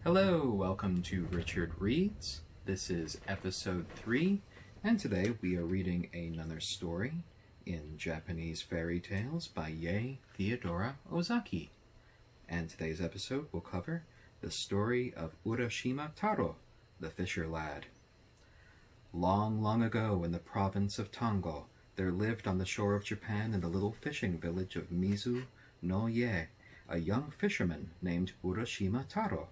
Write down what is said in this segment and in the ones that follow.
Hello, welcome to Richard Reads. This is episode 3, and today we are reading another story in Japanese fairy tales by Yei Theodora Ozaki. And today's episode will cover the story of Urashima Taro, the fisher lad. Long, long ago in the province of Tango, there lived on the shore of Japan in the little fishing village of Mizu no Ye, a young fisherman named Urashima Taro.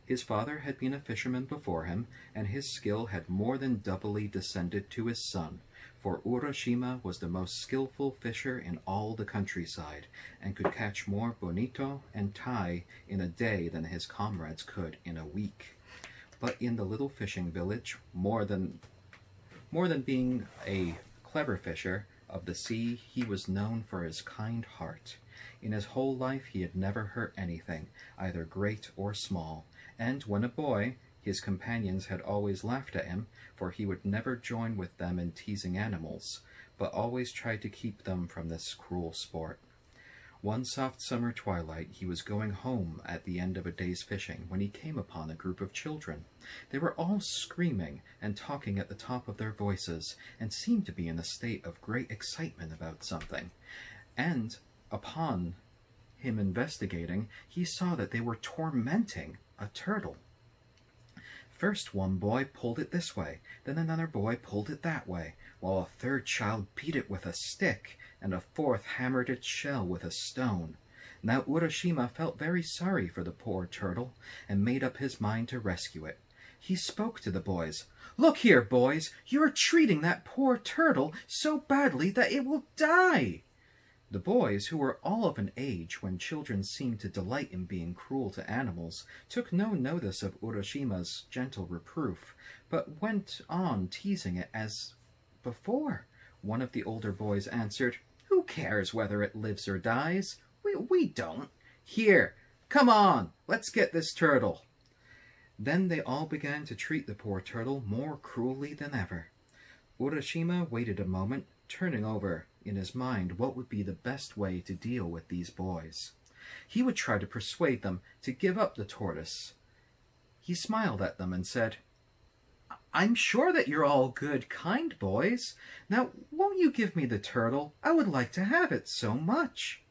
His father had been a fisherman before him, and his skill had more than doubly descended to his son, for Urashima was the most skillful fisher in all the countryside, and could catch more bonito and tai in a day than his comrades could in a week. But in the little fishing village, more than being a clever fisher of the sea, he was known for his kind heart. In his whole life he had never hurt anything, either great or small, and when a boy, his companions had always laughed at him, for he would never join with them in teasing animals, but always tried to keep them from this cruel sport. One soft summer twilight he was going home at the end of a day's fishing when he came upon a group of children. They were all screaming and talking at the top of their voices, and seemed to be in a state of great excitement about something. And upon him investigating, he saw that they were tormenting a turtle. First one boy pulled it this way, then another boy pulled it that way, while a third child beat it with a stick, and a fourth hammered its shell with a stone. Now Urashima felt very sorry for the poor turtle, and made up his mind to rescue it. He spoke to the boys. "Look here, boys, you are treating that poor turtle so badly that it will die." The boys, who were all of an age when children seem to delight in being cruel to animals, took no notice of Urashima's gentle reproof, but went on teasing it as before. One of the older boys answered, "Who cares whether it lives or dies? We don't. Here, come on, let's get this turtle." Then they all began to treat the poor turtle more cruelly than ever. Urashima waited a moment, turning over in his mind what would be the best way to deal with these boys. He would try to persuade them to give up the tortoise. He smiled at them and said, "I'm sure that you're all good, kind boys. Now, won't you give me the turtle? I would like to have it so much."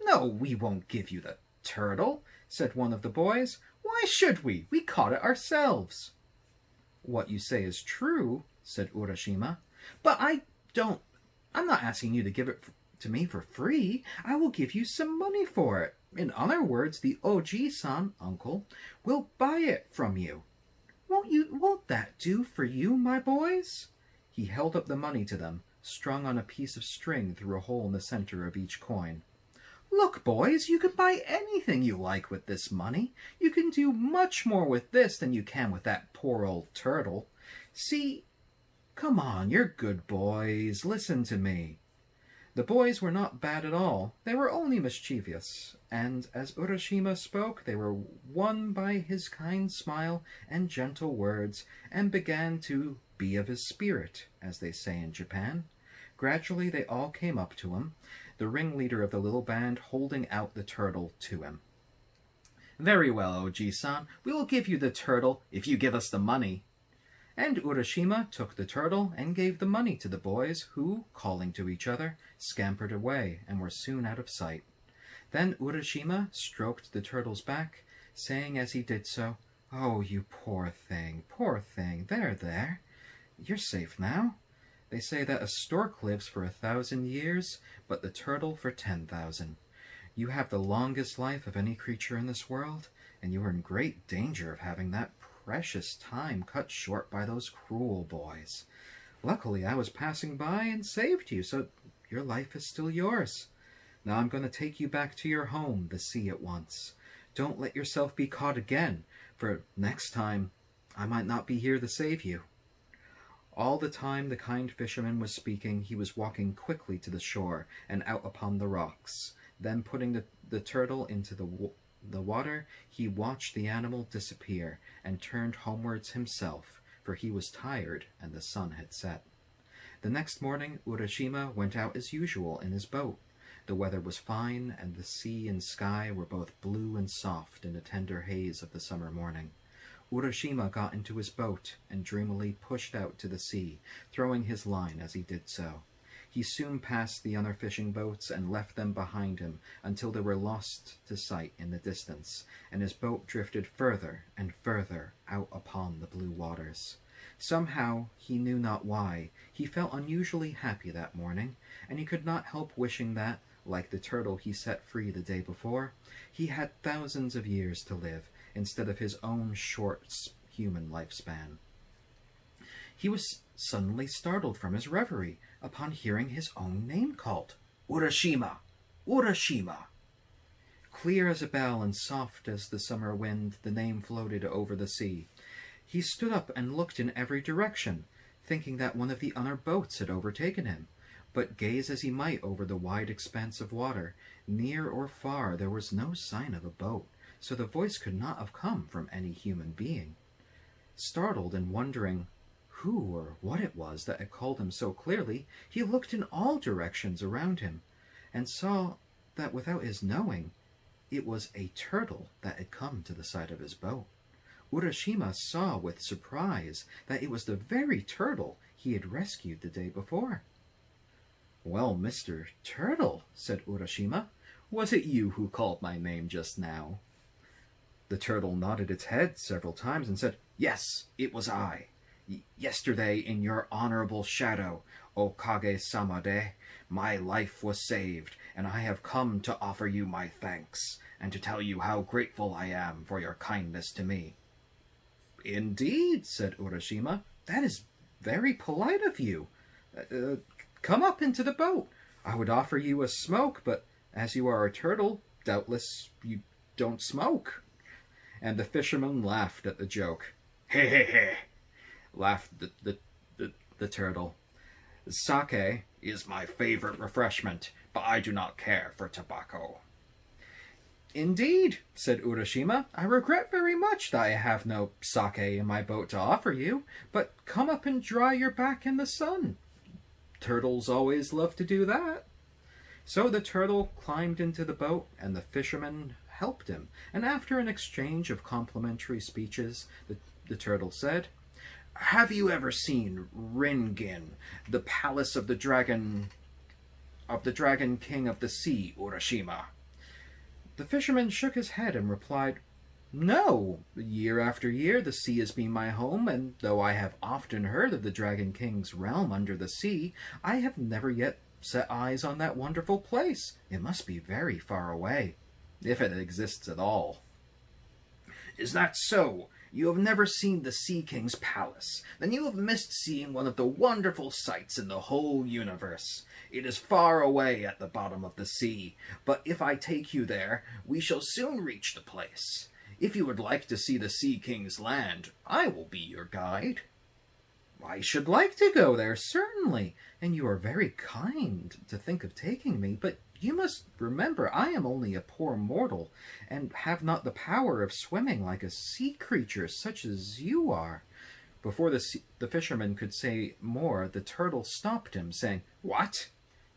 "No, we won't give you the turtle," said one of the boys. "Why should we? We caught it ourselves." "What you say is true," said Urashima, "but I'm not asking you to give it to me for free. I will give you some money for it. In other words, the Oji-san, uncle, will buy it from you. Won't that do for you, my boys?" He held up the money to them, strung on a piece of string through a hole in the center of each coin. "Look, boys, you can buy anything you like with this money. You can do much more with this than you can with that poor old turtle. See, come on, you're good boys. Listen to me." The boys were not bad at all. They were only mischievous, and as Urashima spoke, they were won by his kind smile and gentle words, and began to be of his spirit, as they say in Japan. Gradually they all came up to him, the ringleader of the little band holding out the turtle to him. "Very well, Oji-san, we will give you the turtle if you give us the money." And Urashima took the turtle and gave the money to the boys, who, calling to each other, scampered away and were soon out of sight. Then Urashima stroked the turtle's back, saying as he did so, "Oh, you poor thing, there. You're safe now. They say that a stork lives for 1,000 years, but the turtle for 10,000. You have the longest life of any creature in this world, and you are in great danger of having that precious time cut short by those cruel boys. Luckily, I was passing by and saved you, so your life is still yours. Now I'm going to take you back to your home, the sea, at once. Don't let yourself be caught again, for next time I might not be here to save you." All the time the kind fisherman was speaking, he was walking quickly to the shore and out upon the rocks. Then, putting the turtle into the water, he watched the animal disappear and turned homewards himself, for he was tired and the sun had set. The next morning Urashima went out as usual in his boat. The weather was fine, and the sea and sky were both blue and soft in the tender haze of the summer morning. Urashima got into his boat and dreamily pushed out to the sea, throwing his line as he did so. He soon passed the other fishing boats and left them behind him until they were lost to sight in the distance, and his boat drifted further and further out upon the blue waters. Somehow, he knew not why, he felt unusually happy that morning, and he could not help wishing that, like the turtle he set free the day before, he had thousands of years to live instead of his own short human lifespan. He was suddenly startled from his reverie upon hearing his own name called. Urashima! Urashima! Clear as a bell and soft as the summer wind, the name floated over the sea. He stood up and looked in every direction, thinking that one of the other boats had overtaken him. But gaze as he might over the wide expanse of water, near or far there was no sign of a boat, so the voice could not have come from any human being. Startled and wondering who or what it was that had called him so clearly, he looked in all directions around him, and saw that without his knowing, it was a turtle that had come to the side of his boat. Urashima saw with surprise that it was the very turtle he had rescued the day before. "Well, Mr. Turtle," said Urashima, "was it you who called my name just now?" The turtle nodded its head several times and said, "Yes, it was I. Yesterday, in your honorable shadow, O Kage-sama-de, my life was saved, and I have come to offer you my thanks, and to tell you how grateful I am for your kindness to me." "Indeed," said Urashima, "that is very polite of you. Come up into the boat. I would offer you a smoke, but as you are a turtle, doubtless you don't smoke." And the fisherman laughed at the joke. "He he he," laughed the turtle. "Sake is my favorite refreshment, but I do not care for tobacco." "Indeed," said Urashima, "I regret very much that I have no sake in my boat to offer you, but come up and dry your back in the sun. Turtles always love to do that." So the turtle climbed into the boat, and the fisherman helped him, and after an exchange of complimentary speeches, the turtle said, "Have you ever seen Ringin, the palace of the dragon king of the sea, Urashima?" The fisherman shook his head and replied, "No. Year after year the sea has been my home, and though I have often heard of the Dragon King's realm under the sea, I have never yet set eyes on that wonderful place. It must be very far away, if it exists at all." "Is that so? You have never seen the Sea King's palace? Then you have missed seeing one of the wonderful sights in the whole universe. It is far away at the bottom of the sea, but if I take you there, we shall soon reach the place. If you would like to see the Sea King's land, I will be your guide." "I should like to go there, certainly, and you are very kind to think of taking me, but you must remember I am only a poor mortal, and have not the power of swimming like a sea creature such as you are." Before the fisherman could say more, the turtle stopped him, saying, "What?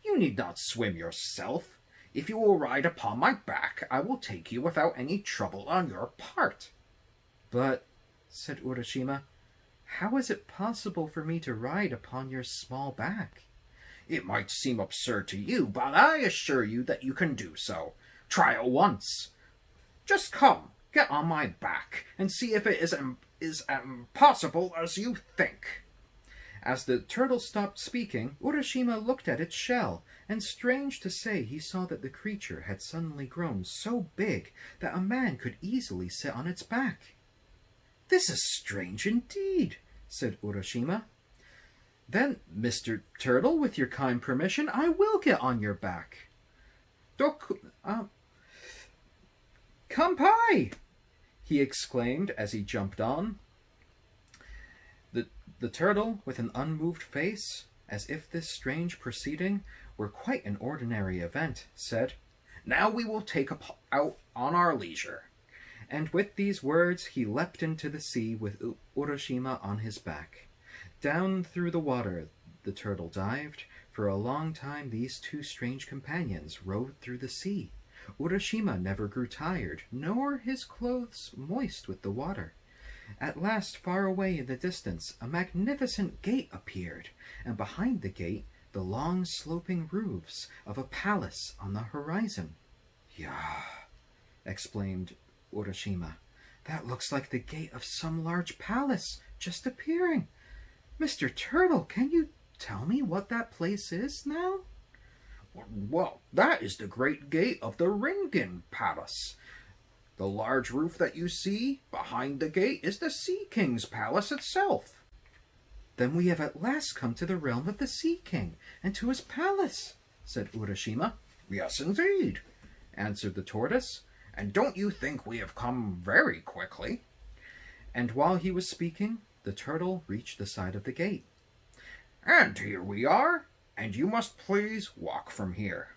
You need not swim yourself. If you will ride upon my back, I will take you without any trouble on your part." "But," said Urashima, "how is it possible for me to ride upon your small back?" "It might seem absurd to you, but I assure you that you can do so. Try it once. Just come, get on my back, and see if it is impossible as you think." As the turtle stopped speaking, Urashima looked at its shell, and strange to say, he saw that the creature had suddenly grown so big that a man could easily sit on its back. "This is strange indeed," said Urashima. "Then, Mr. Turtle, with your kind permission, I will get on your back." "Kampai!" he exclaimed as he jumped on. The turtle, with an unmoved face, as if this strange proceeding were quite an ordinary event, said, "Now we will take out on our leisure." And with these words he leapt into the sea with Urashima on his back. Down through the water the turtle dived, For a long time these two strange companions rowed through the sea. Urashima never grew tired, nor his clothes moist with the water. At last, far away in the distance, a magnificent gate appeared, and behind the gate the long sloping roofs of a palace on the horizon. "Yah!" exclaimed Urashima. "That looks like the gate of some large palace just appearing. Mr. Turtle, can you tell me what that place is now?" "Well, that is the great gate of the Ringen Palace. The large roof that you see behind the gate is the Sea King's palace itself." "Then we have at last come to the realm of the Sea King, and to his palace," said Urashima. "Yes, indeed," answered the tortoise. "And don't you think we have come very quickly?" And while he was speaking, the turtle reached the side of the gate. "And here we are, and you must please walk from here."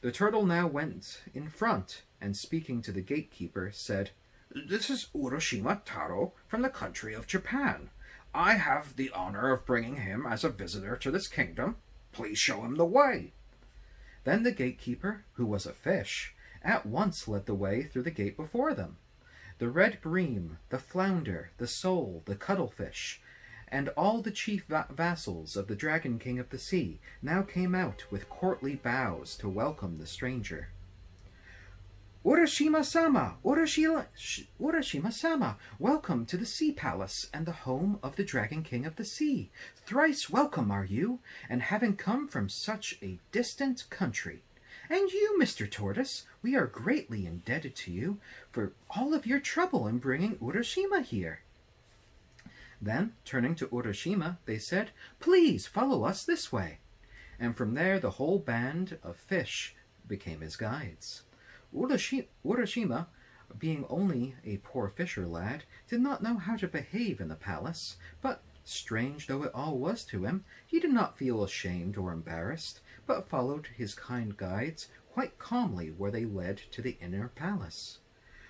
The turtle now went in front, and speaking to the gatekeeper, said, "This is Urashima Taro from the country of Japan. I have the honor of bringing him as a visitor to this kingdom. Please show him the way." Then the gatekeeper, who was a fish, at once led the way through the gate before them. The red bream, the flounder, the sole, the cuttlefish, and all the chief vassals of the Dragon King of the Sea now came out with courtly bows to welcome the stranger. "Urashima-sama! Urashima-sama! Welcome to the Sea Palace and the home of the Dragon King of the Sea. Thrice welcome are you, and having come from such a distant country. And you, Mr. Tortoise, we are greatly indebted to you for all of your trouble in bringing Urashima here." Then, turning to Urashima, they said, "Please follow us this way." And from there the whole band of fish became his guides. Urashima, being only a poor fisher lad, did not know how to behave in the palace, but, strange though it all was to him, he did not feel ashamed or embarrassed, but followed his kind guides quite calmly where they led to the inner palace.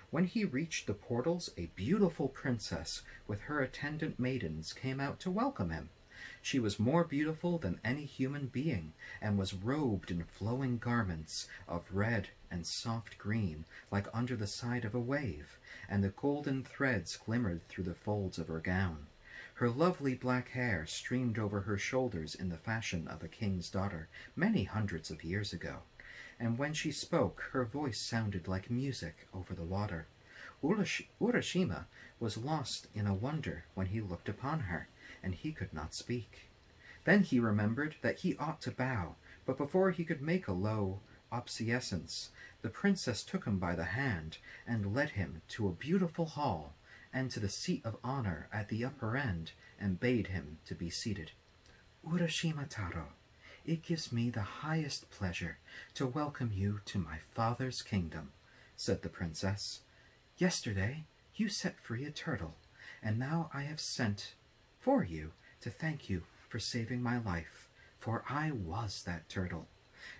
When he reached the portals, a beautiful princess with her attendant maidens came out to welcome him. She was more beautiful than any human being, and was robed in flowing garments of red and soft green, like under the side of a wave, and the golden threads glimmered through the folds of her gown. Her lovely black hair streamed over her shoulders in the fashion of a king's daughter many hundreds of years ago, and when she spoke her voice sounded like music over the water. Urashima was lost in a wonder when he looked upon her, and he could not speak. Then he remembered that he ought to bow, but before he could make a low obeisance, the princess took him by the hand and led him to a beautiful hall, and to the seat of honor at the upper end, and bade him to be seated. "Urashima Taro, it gives me the highest pleasure to welcome you to my father's kingdom," said the princess. "Yesterday you set free a turtle, and now I have sent for you to thank you for saving my life, for I was that turtle.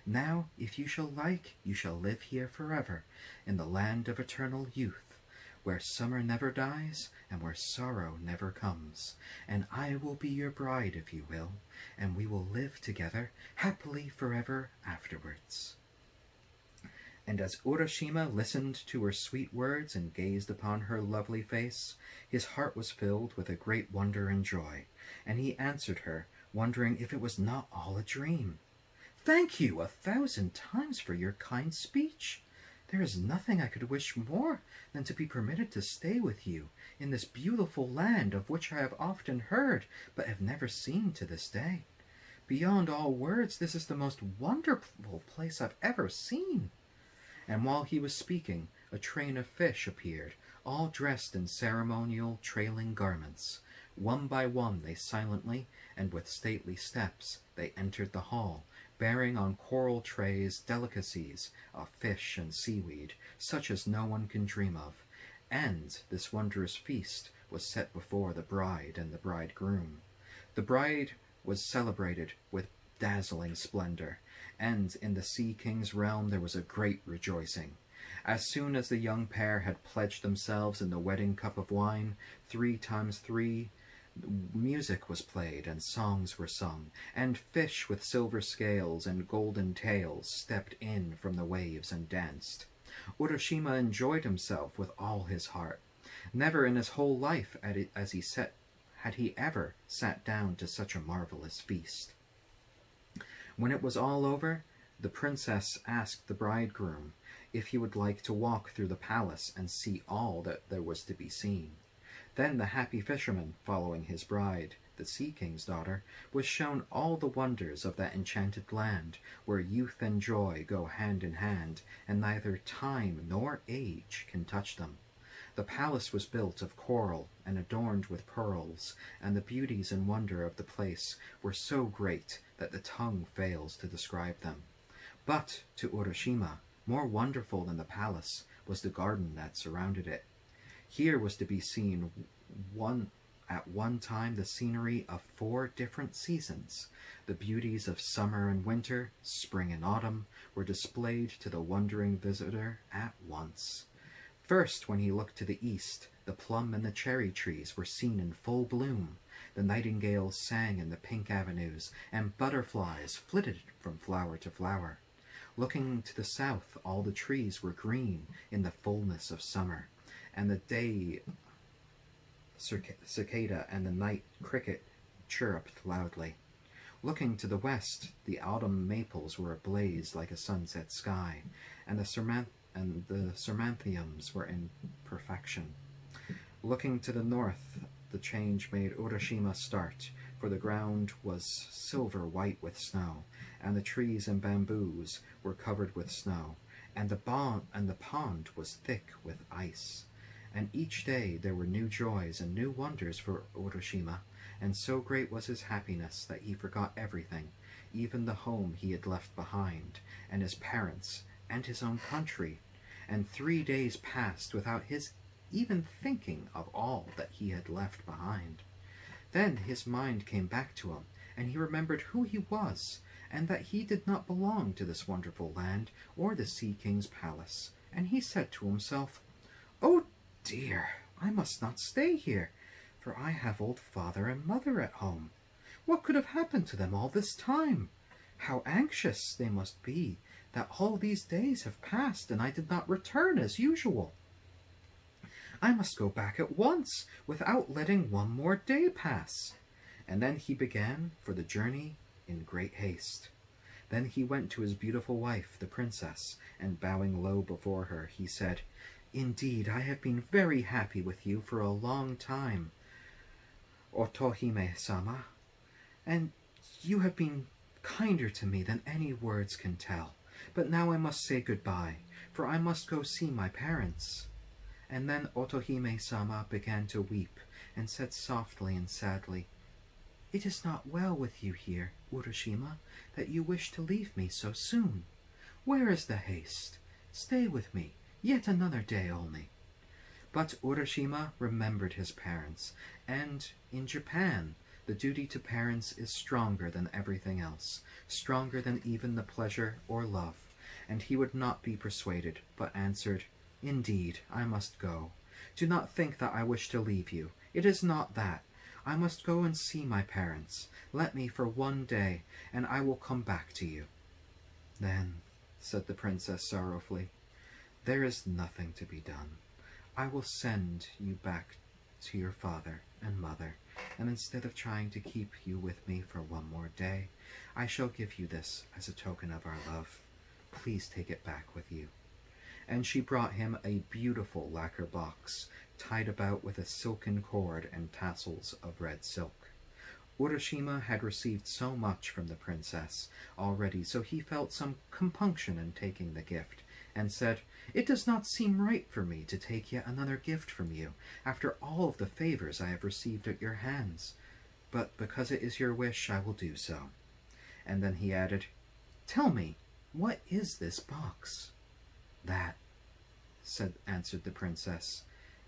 Now, if you shall like, you shall live here forever, in the land of eternal youth, where summer never dies, and where sorrow never comes. And I will be your bride, if you will, and we will live together happily forever afterwards." And as Urashima listened to her sweet words and gazed upon her lovely face, his heart was filled with a great wonder and joy, and he answered her, wondering if it was not all a dream. "Thank you 1,000 times for your kind speech. There is nothing I could wish more than to be permitted to stay with you in this beautiful land of which I have often heard, but have never seen to this day. Beyond all words, this is the most wonderful place I've ever seen." And while he was speaking, a train of fish appeared, all dressed in ceremonial trailing garments. One by one they silently, and with stately steps, they entered the hall, bearing on coral trays delicacies of fish and seaweed, such as no one can dream of, and this wondrous feast was set before the bride and the bridegroom. The bride was celebrated with dazzling splendor, and in the Sea King's realm there was a great rejoicing. As soon as the young pair had pledged themselves in the wedding cup of wine, 3 times 3, Music was played and songs were sung, and fish with silver scales and golden tails stepped in from the waves and danced. Urashima enjoyed himself with all his heart. Never in his whole life had he ever sat down to such a marvelous feast. When it was all over, the princess asked the bridegroom if he would like to walk through the palace and see all that there was to be seen. Then the happy fisherman, following his bride, the Sea King's daughter, was shown all the wonders of that enchanted land, where youth and joy go hand in hand, and neither time nor age can touch them. The palace was built of coral and adorned with pearls, and the beauties and wonder of the place were so great that the tongue fails to describe them. But to Urashima, more wonderful than the palace was the garden that surrounded it. Here was to be seen at one time the scenery of 4 different seasons. The beauties of summer and winter, spring and autumn, were displayed to the wondering visitor at once. First, when he looked to the east, the plum and the cherry trees were seen in full bloom. The nightingales sang in the pink avenues, and butterflies flitted from flower to flower. Looking to the south, all the trees were green in the fullness of summer, and the day cicada and the night cricket chirruped loudly. Looking to the west, the autumn maples were ablaze like a sunset sky, and the ceranthiums were in perfection. Looking to the north, the change made Urashima start, for the ground was silver white with snow, and the trees and bamboos were covered with snow, and the pond was thick with ice. And each day there were new joys and new wonders for Urashima, and so great was his happiness that he forgot everything, even the home he had left behind, and his parents, and his own country. And 3 days passed without his even thinking of all that he had left behind. Then his mind came back to him, and he remembered who he was, and that he did not belong to this wonderful land or the Sea King's palace. And he said to himself, "Oh dear, I must not stay here, for I have old father and mother at home. What could have happened to them all this time? How anxious they must be that all these days have passed and I did not return as usual. I must go back at once, without letting one more day pass." And then he began for the journey in great haste. Then he went to his beautiful wife, the princess, and bowing low before her, he said, "Indeed, I have been very happy with you for a long time, Otohime-sama, and you have been kinder to me than any words can tell. But now I must say goodbye, for I must go see my parents." And then Otohime-sama began to weep, and said softly and sadly, "It is not well with you here, Urashima, that you wish to leave me so soon. Where is the haste? Stay with me, yet another day only." But Urashima remembered his parents, and in Japan the duty to parents is stronger than everything else, stronger than even the pleasure or love, and he would not be persuaded, but answered, "Indeed, I must go. Do not think that I wish to leave you. It is not that. I must go and see my parents. Let me for one day, and I will come back to you." "Then," said the princess sorrowfully, "there is nothing to be done. I will send you back to your father and mother, and instead of trying to keep you with me for one more day, I shall give you this as a token of our love. Please take it back with you." And she brought him a beautiful lacquer box, tied about with a silken cord and tassels of red silk. Urashima had received so much from the princess already, so he felt some compunction in taking the gift, and said, "It does not seem right for me to take yet another gift from you, after all of the favors I have received at your hands. But because it is your wish, I will do so." And then he added, "Tell me, what is this box?" "That," answered the princess,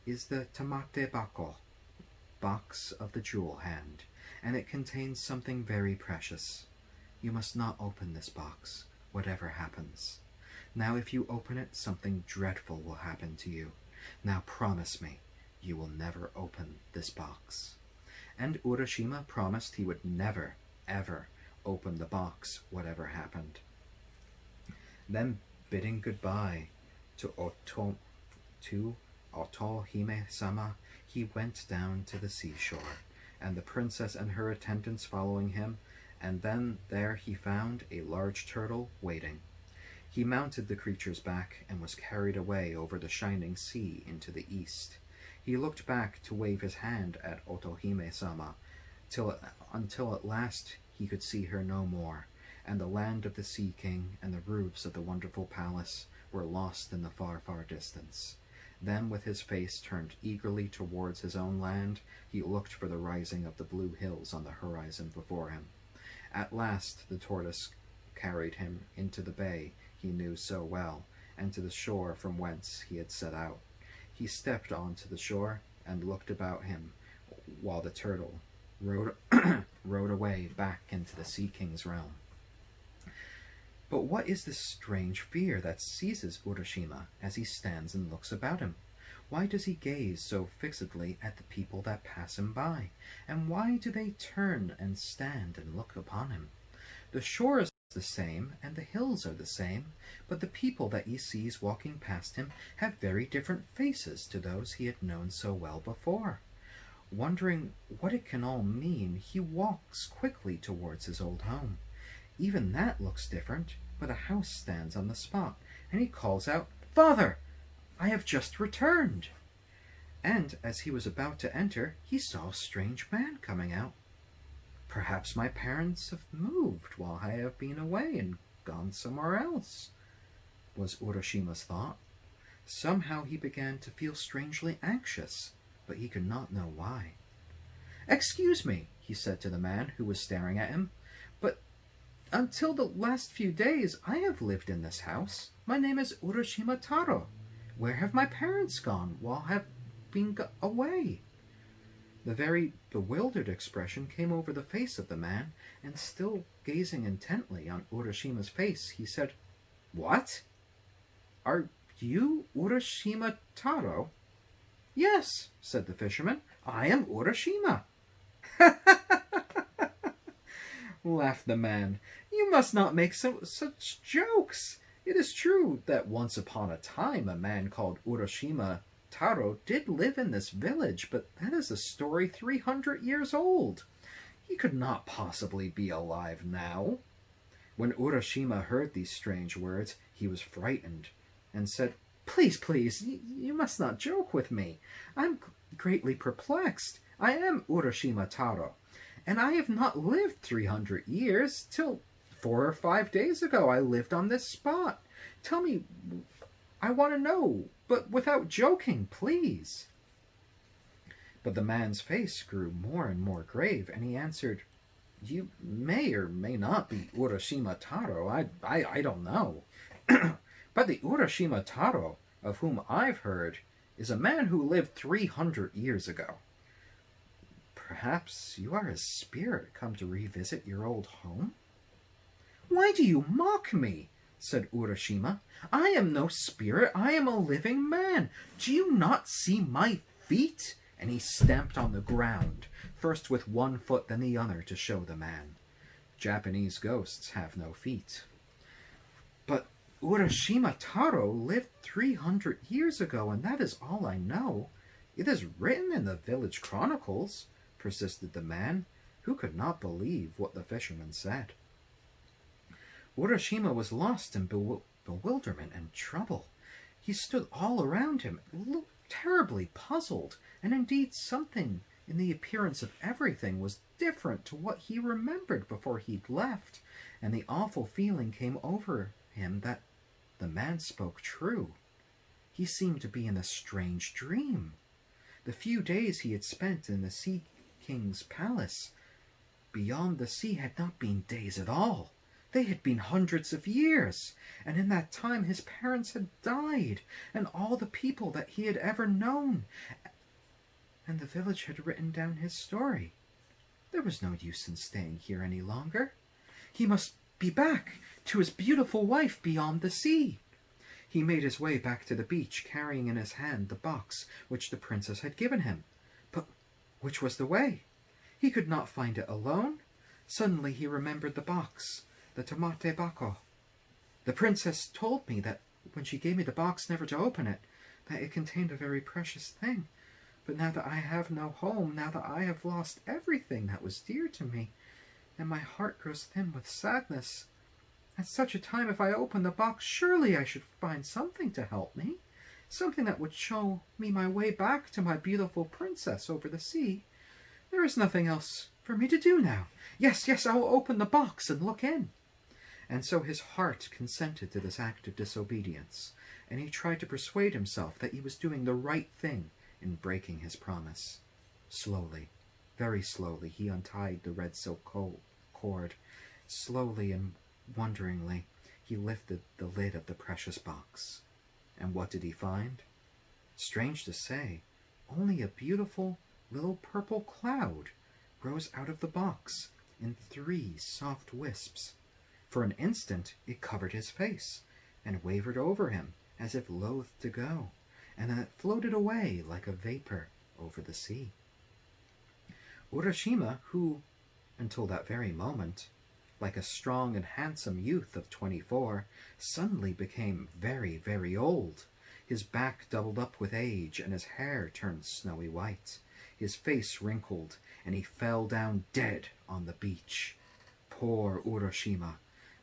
"is the tamate bako, box of the jewel hand, and it contains something very precious. You must not open this box, whatever happens. Now if you open it, something dreadful will happen to you. Now promise me you will never open this box." and Urashima promised he would never, ever open the box, whatever happened. Then, bidding goodbye to Otohime-sama, he went down to the seashore, and the princess and her attendants following him, and then there he found a large turtle waiting. He mounted the creature's back and was carried away over the shining sea into the east. He looked back to wave his hand at Otohime-sama, until at last he could see her no more, and the land of the Sea King and the roofs of the wonderful palace were lost in the far, far distance. Then, with his face turned eagerly towards his own land, he looked for the rising of the blue hills on the horizon before him. At last the tortoise carried him into the bay he knew so well, and to the shore from whence he had set out. He stepped onto the shore and looked about him, while the turtle rode away back into the Sea King's realm. But what is this strange fear that seizes Urashima as he stands and looks about him? Why does he gaze so fixedly at the people that pass him by? And why do they turn and stand and look upon him? The shore is the same, and the hills are the same, but the people that he sees walking past him have very different faces to those he had known so well before. Wondering what it can all mean, he walks quickly towards his old home. Even that looks different, but a house stands on the spot, and he calls out, "Father, I have just returned." And as he was about to enter, he saw a strange man coming out. "Perhaps my parents have moved while I have been away and gone somewhere else," was Urashima's thought. Somehow he began to feel strangely anxious, but he could not know why. "Excuse me," he said to the man who was staring at him, "but until the last few days I have lived in this house. My name is Urashima Taro. Where have my parents gone while I have been away?" The very bewildered expression came over the face of the man, and still gazing intently on Urashima's face, he said, "What? Are you Urashima Taro?" "Yes," said the fisherman, "I am Urashima." Laughed the man. "You must not make such jokes. It is true that once upon a time a man called Urashima Taro did live in this village, but that is a story 300 years old. He could not possibly be alive now." When Urashima heard these strange words, he was frightened, and said, Please, please, you must not joke with me. I'm greatly perplexed. I am Urashima Taro, and I have not lived 300 years. Till 4 or 5 days ago I lived on this spot. Tell me, I want to know, but without joking, please." But the man's face grew more and more grave, and he answered, "You may or may not be Urashima Taro. I don't know. But the Urashima Taro of whom I've heard is a man who lived 300 years ago. Perhaps you are his spirit come to revisit your old home?" "Why do you mock me?" said Urashima. "I am no spirit. I am a living man. Do you not see my feet?" And he stamped on the ground, first with one foot then the other to show the man. Japanese ghosts have no feet. "But Urashima Taro lived 300 years ago, and that is all I know. It is written in the village chronicles," persisted the man, who could not believe what the fisherman said. Urashima was lost in bewilderment and trouble. He stood all around him, looked terribly puzzled, and indeed something in the appearance of everything was different to what he remembered before he'd left, and the awful feeling came over him that the man spoke true. He seemed to be in a strange dream. The few days he had spent in the Sea King's palace beyond the sea had not been days at all. They had been hundreds of years, and in that time his parents had died, and all the people that he had ever known, and the village had written down his story. There was no use in staying here any longer. He must be back to his beautiful wife beyond the sea. He made his way back to the beach, carrying in his hand the box which the princess had given him. But which was the way? He could not find it alone. Suddenly he remembered the box, the tomate bako. The princess told me that when she gave me the box never to open it, that it contained a very precious thing. But now that I have no home, now that I have lost everything that was dear to me, and my heart grows thin with sadness, at such a time, if I open the box, surely I should find something to help me, something that would show me my way back to my beautiful princess over the sea. There is nothing else for me to do now. Yes, I will open the box and look in. And so his heart consented to this act of disobedience, and he tried to persuade himself that he was doing the right thing in breaking his promise. Slowly, very slowly, he untied the red silk cord. Slowly and wonderingly, he lifted the lid of the precious box. And what did he find? Strange to say, only a beautiful little purple cloud rose out of the box in 3 soft wisps. For an instant it covered his face and wavered over him as if loath to go, and then it floated away like a vapor over the sea. Urashima, who, until that very moment, like a strong and handsome youth of 24, suddenly became very, very old. His back doubled up with age, and his hair turned snowy white. His face wrinkled, and he fell down dead on the beach. Poor Urashima!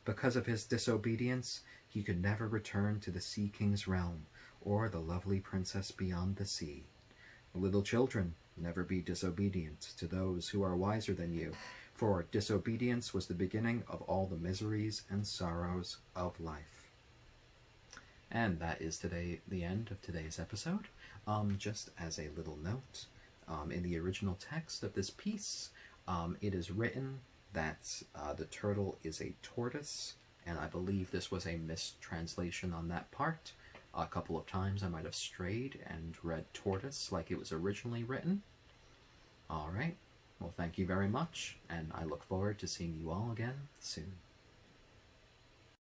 Because of his disobedience, he could never return to the Sea King's realm, or the lovely princess beyond the sea. Little children, never be disobedient to those who are wiser than you, for disobedience was the beginning of all the miseries and sorrows of life. And that is the end of today's episode. Just as a little note, in the original text of this piece, it is written that the turtle is a tortoise, and I believe this was a mistranslation on that part. A couple of times I might have strayed and read tortoise like it was originally written. Alright, well, thank you very much, and I look forward to seeing you all again soon.